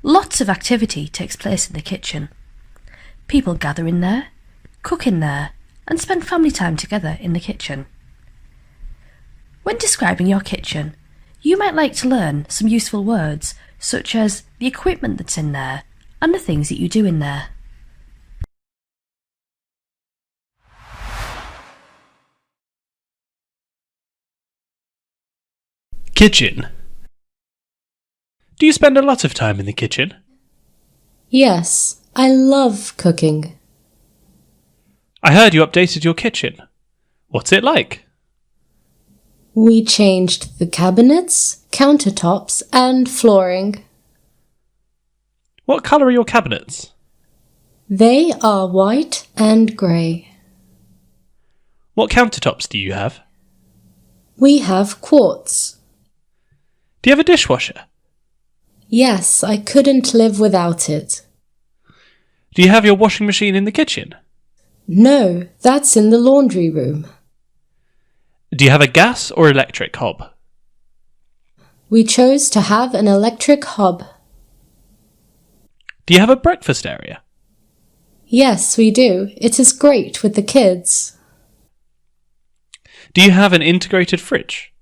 Lots of activity takes place in the kitchen. People gather in there, cook in there, and spend family time together in the kitchen. When describing your kitchen, you might like to learn some useful words such as the equipment that's in there and the things that you do in there. Kitchen. Do you spend a lot of time in the kitchen? Yes, I love cooking. I heard you updated your kitchen. What's it like? We changed the cabinets, countertops, and flooring. What colour are your cabinets? They are white and grey. What countertops do you have? We have quartz. Do you have a dishwasher? Yes, I couldn't live without it. Do you have your washing machine in the kitchen? No, that's in the laundry room. Do you have a gas or electric hob? We chose to have an electric hob. Do you have a breakfast area? Yes, we do. It is great with the kids. Do you have an integrated fridge?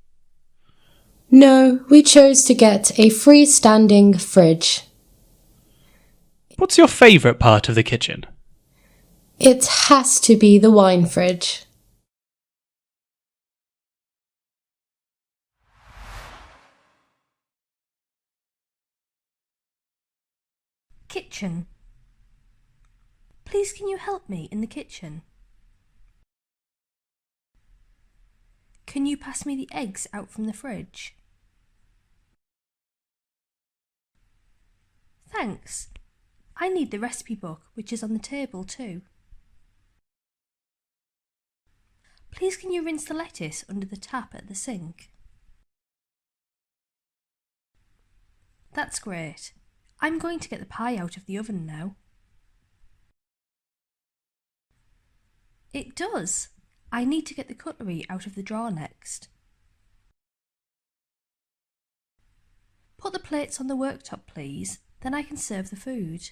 No, we chose to get a freestanding fridge. What's your favourite part of the kitchen? It has to be the wine fridge. Kitchen. Please can you help me in the kitchen? Can you pass me the eggs out from the fridge? Thanks. I need the recipe book, which is on the table too. Please can you rinse the lettuce under the tap at the sink? That's great. I'm going to get the pie out of the oven now. It does. I need to get the cutlery out of the drawer next. Put the plates on the worktop, please, then I can serve the food.